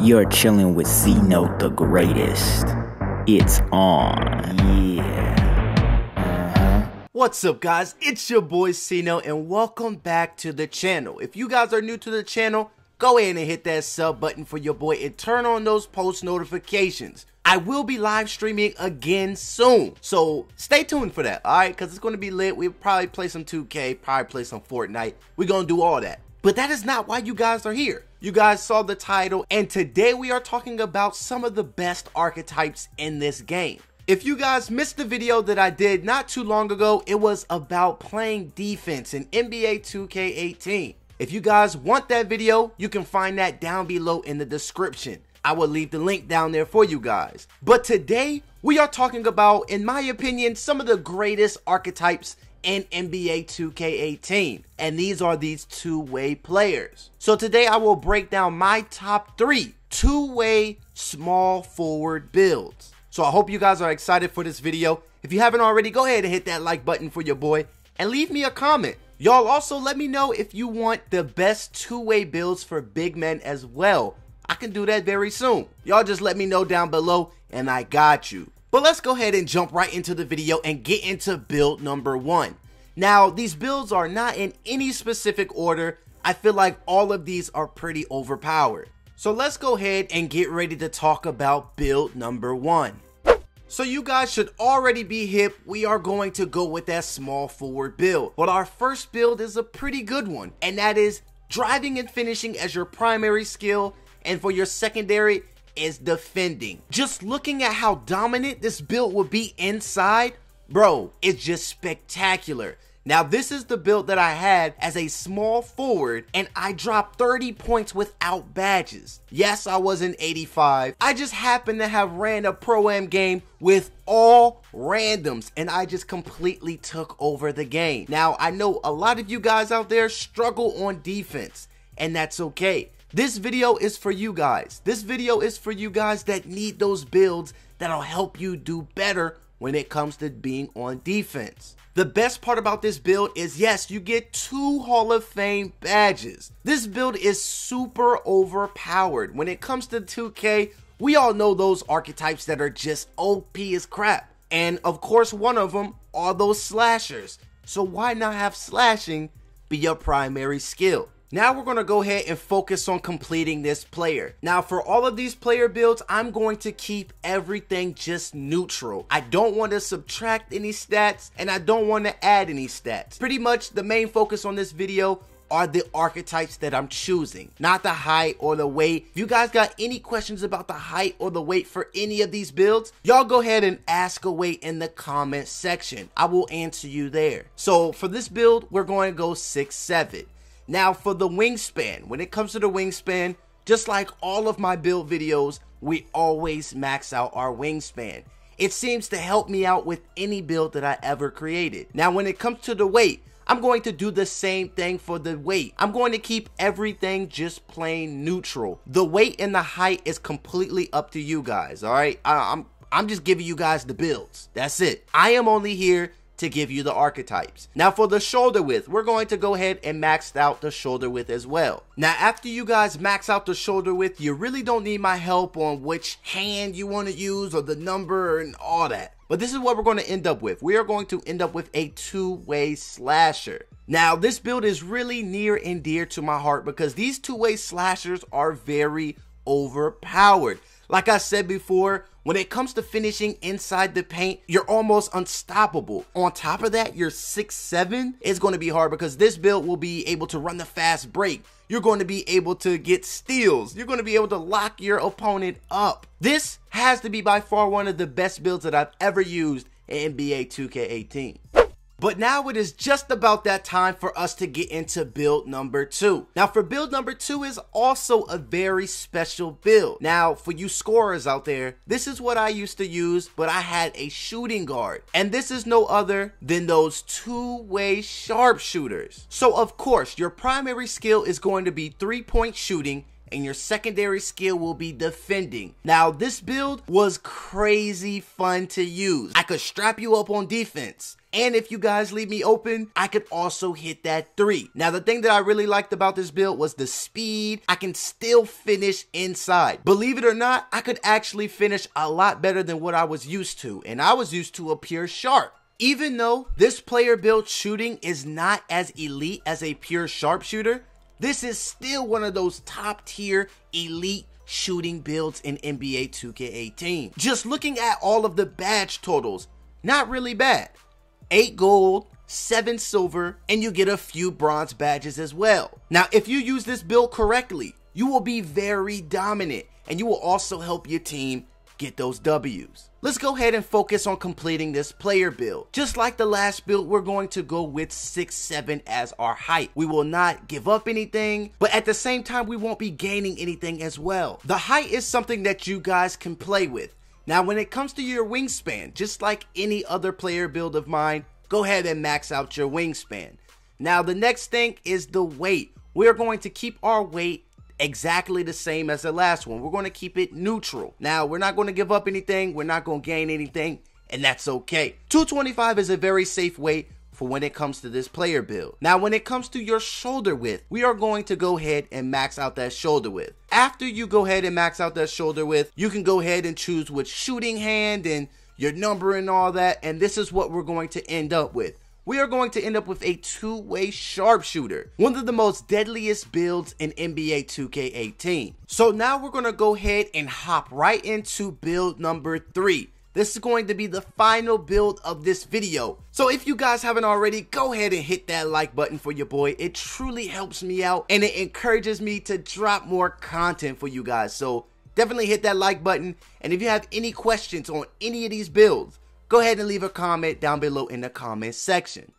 You're chilling with C-Note the greatest. It's on. Yeah. What's up, guys? It's your boy C-Note and welcome back to the channel. If you guys are new to the channel, go ahead and hit that sub button for your boy and turn on those post notifications. I will be live streaming again soon, so stay tuned for that, alright? Because it's going to be lit. We'll probably play some 2K, probably play some Fortnite. We're going to do all that. But that is not why you guys are here. You guys saw the title, and today we are talking about some of the best archetypes in this game. If you guys missed the video that I did not too long ago, it was about playing defense in NBA 2K18. If you guys want that video, you can find that down below in the description. I will leave the link down there for you guys. But today, we are talking about, in my opinion, some of the greatest archetypes in NBA 2K18, and these are these two-way players. So today I will break down my top 3 two-way small forward builds. So I hope you guys are excited for this video. If you haven't already, go ahead and hit that like button for your boy and leave me a comment. Y'all also let me know if you want the best two-way builds for big men as well. I can do that very soon. Y'all just let me know down below and I got you. But let's go ahead and jump right into the video and get into build number 1. Now, these builds are not in any specific order. I feel like all of these are pretty overpowered. So let's go ahead and get ready to talk about build number 1. So you guys should already be hip. We are going to go with that small forward build. But our first build is a pretty good one, and that is driving and finishing as your primary skill, and for your secondary is defending. Just looking at how dominant this build will be inside, bro, it's just spectacular. Now, this is the build that I had as a small forward, and I dropped 30 points without badges. Yes, I was an 85. I just happened to have ran a Pro-Am game with all randoms, and I just completely took over the game. Now, I know a lot of you guys out there struggle on defense, and that's okay. This video is for you guys. This video is for you guys that need those builds that'll help you do better when it comes to being on defense. The best part about this build is, yes, you get 2 Hall of Fame badges. This build is super overpowered. When it comes to 2K, we all know those archetypes that are just OP as crap. And of course, one of them are those slashers. So why not have slashing be your primary skill? Now we're going to go ahead and focus on completing this player. Now for all of these player builds, I'm going to keep everything just neutral. I don't want to subtract any stats and I don't want to add any stats. Pretty much the main focus on this video are the archetypes that I'm choosing, not the height or the weight. If you guys got any questions about the height or the weight for any of these builds, y'all go ahead and ask away in the comment section. I will answer you there. So for this build, we're going to go 6'7". Now for the wingspan, when it comes to the wingspan, just like all of my build videos, we always max out our wingspan. It seems to help me out with any build that I ever created. Now when it comes to the weight, I'm going to do the same thing for the weight. I'm going to keep everything just plain neutral. The weight and the height is completely up to you guys, alright? I'm just giving you guys the builds. That's it. I am only here to give you the archetypes. Now for the shoulder width, we're going to go ahead and max out the shoulder width as well. Now after you guys max out the shoulder width, you really don't need my help on which hand you want to use or the number and all that. But this is what we're going to end up with. We are going to end up with a two-way slasher. Now this build is really near and dear to my heart because these two-way slashers are very overpowered. Like I said before, when it comes to finishing inside the paint, you're almost unstoppable. On top of that, you're 6'7". It's going to be hard because this build will be able to run the fast break. You're going to be able to get steals. You're going to be able to lock your opponent up. This has to be by far one of the best builds that I've ever used in NBA 2K18. But now it is just about that time for us to get into build number 2. Now for build number 2 is also a very special build. Now for you scorers out there, this is what I used to use, but I had a shooting guard. And this is no other than those two-way sharpshooters. So of course, your primary skill is going to be 3-point shooting and your secondary skill will be defending. Now this build was crazy fun to use. I could strap you up on defense And if you guys leave me open, I could also hit that 3. Now, the thing that I really liked about this build was the speed. I can still finish inside. Believe it or not, I could actually finish a lot better than what I was used to. And I was used to a pure sharp. Even though this player build shooting is not as elite as a pure sharpshooter, this is still one of those top tier elite shooting builds in NBA 2K18. Just looking at all of the badge totals, not really bad. 8 gold, 7 silver, and you get a few bronze badges as well. Now, if you use this build correctly, you will be very dominant, and you will also help your team get those W's. Let's go ahead and focus on completing this player build. Just like the last build, we're going to go with 6'7" as our height. We will not give up anything, but at the same time, we won't be gaining anything as well. The height is something that you guys can play with. Now, when it comes to your wingspan, just like any other player build of mine, go ahead and max out your wingspan. Now, the next thing is the weight. We're going to keep our weight exactly the same as the last one. We're going to keep it neutral. Now, we're not going to give up anything. We're not going to gain anything, and that's okay. 225 is a very safe weight for when it comes to this player build. Now, when it comes to your shoulder width, we are going to go ahead and max out that shoulder width. After you go ahead and max out that shoulder width, you can go ahead and choose which shooting hand and your number and all that, and this is what we're going to end up with. We are going to end up with a 2-way sharpshooter, one of the most deadliest builds in NBA 2K18. So now we're going to go ahead and hop right into build number 3. This is going to be the final build of this video. So if you guys haven't already, go ahead and hit that like button for your boy. It truly helps me out and it encourages me to drop more content for you guys. So definitely hit that like button. And if you have any questions on any of these builds, go ahead and leave a comment down below in the comment section.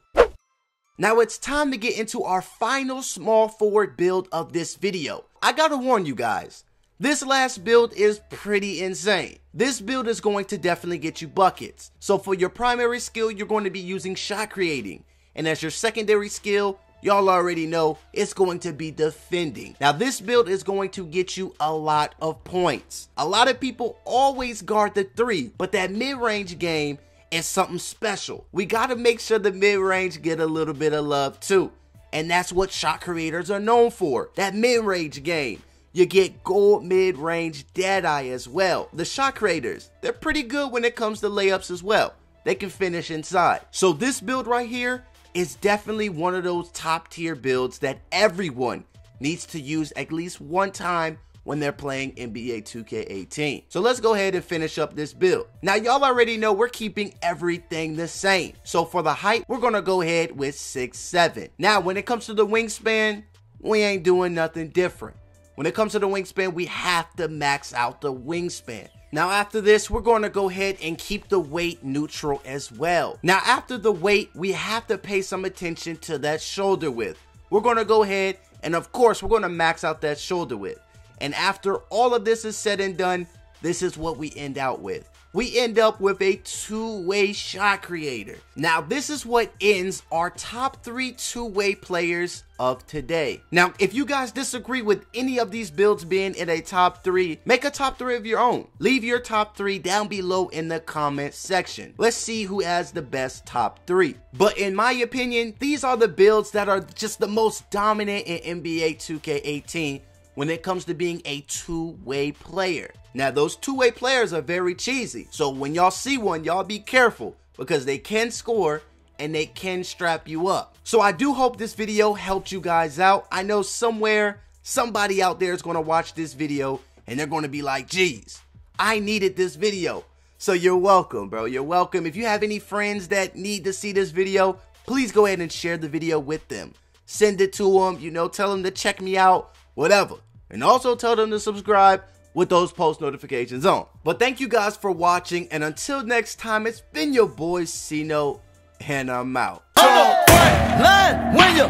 Now it's time to get into our final small forward build of this video. I gotta warn you guys, this last build is pretty insane. This build is going to definitely get you buckets. So for your primary skill, you're going to be using shot creating. And as your secondary skill, y'all already know it's going to be defending. Now this build is going to get you a lot of points. A lot of people always guard the 3, but that mid-range game is something special. We gotta make sure the mid-range get a little bit of love too. And that's what shot creators are known for, that mid-range game. You get gold mid-range deadeye as well. The shot creators, they're pretty good when it comes to layups as well. They can finish inside. So this build right here is definitely one of those top tier builds that everyone needs to use at least one time when they're playing NBA 2K18. So let's go ahead and finish up this build. Now y'all already know we're keeping everything the same. So for the height, we're gonna go ahead with 6'7". Now when it comes to the wingspan, we ain't doing nothing different. When it comes to the wingspan, we have to max out the wingspan. Now after this, we're going to go ahead and keep the weight neutral as well. Now after the weight, we have to pay some attention to that shoulder width. We're going to go ahead and of course, we're going to max out that shoulder width. And after all of this is said and done, this is what we end out with. We end up with a 2-way shot creator. Now this is what ends our top 3 2-way players of today. Now if you guys disagree with any of these builds being in a top 3, make a top 3 of your own. Leave your top 3 down below in the comment section. Let's see who has the best top 3. But in my opinion, these are the builds that are just the most dominant in NBA 2K18 when it comes to being a 2-way player. Now those 2-way players are very cheesy, so when y'all see one, y'all be careful because they can score and they can strap you up. So I do hope this video helped you guys out. I know somewhere somebody out there is going to watch this video and they're going to be like, geez, I needed this video. So you're welcome, bro. You're welcome. If you have any friends that need to see this video, please go ahead and share the video with them. Send it to them, you know, tell them to check me out, whatever. And also tell them to subscribe with those post notifications on. But thank you guys for watching, and until next time, it's been your boy C-Note, and I'm out. Line when you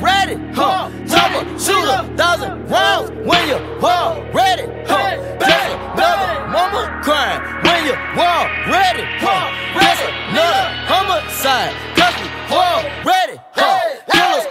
ready, chopper, shoot 1,000 rounds when you ready, just another mama crying when you ready, just another homicide, cause we ready, killers